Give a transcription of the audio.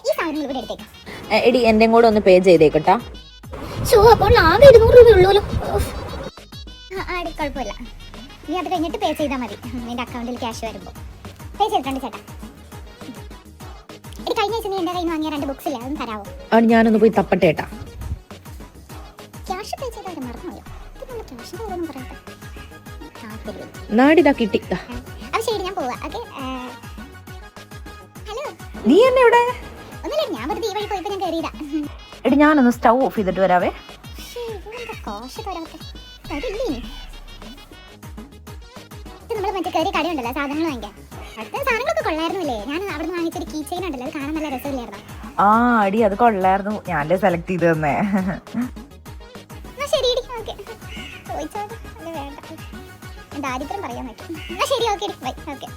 ഈ സാധനം ഇവിടെ എടുത്തേക്കാം. എടി എന്റെ കൂടെ ഒന്ന് പേ ചെയ്തേക്കട്ടാ. അപ്പോൾ ആകെ 200 രൂപ ഉള്ളൂല്ലോ. കുഴപ്പമില്ല, നീ അത് കഴിഞ്ഞിട്ട് പേ ചെയ്താൽ മതി. നിന്റെ അക്കൗണ്ടിൽ ക്യാഷ് വരുമ്പോൾ പേ ചെയ്തിട്ടുണ്ട് ചേട്ടാ. എടി കഴിഞ്ഞ ആഴ്ച നീ എൻ്റെ കയ്യിൽ നിന്ന് വാങ്ങിയ 2 ബുക്സ് ഇല്ലേ, അതൊന്നും തരാമോ? അത് ഞാനൊന്ന് പോയി തപ്പട്ടെ ഏട്ടാ. ക്യാഷ് പേ ചെയ്താൽ മറന്നുപോയോ? ക്യാഷിൻ്റെ കാര്യമൊന്നും പറയട്ടെ. നാടിതാ കിട്ടി. അപ്പോൾ ശരി, ഞാൻ പോവാ. ഓക്കെ. ഹലോ, നീ എന്നെ ഇവിടെ? ഒന്നുമില്ല, ഞാൻ വെറുതെ ഈ വഴി പോയപ്പോൾ ഞാൻ കയറിയതാ. എടി ഞാനൊന്ന് സ്റ്റൗ ഓഫ് ചെയ്തിട്ട് വരാവേ. കോശ തരാമത്തെ തരില്ലേ? ഇത് നമ്മൾ മറ്റേ കയറി കടയുണ്ടല്ലോ സാധനങ്ങൾ വാങ്ങിക്കാൻ. അടുത്ത സാധനങ്ങളൊക്കെ കൊള്ളായിരുന്നില്ലേ? ഞാൻ അവിടെ നിന്ന് വാങ്ങിച്ചൊരു കീ ചെയിൻ ഉണ്ടല്ലോ, അത് കാണാൻ നല്ല രസമില്ലായിരുന്നു. ആ അടി അത് കൊള്ളായിരുന്നു, ഞാനല്ലേ സെലക്ട് ചെയ്ത് തന്നെ. ശരി, ഓക്കെ. ചോദിച്ചോ, അത് വേണ്ട, ദാരിദ്ര്യം പറയാൻ പറ്റും. ശരി, ഓക്കെ, ബൈ. ഓക്കെ.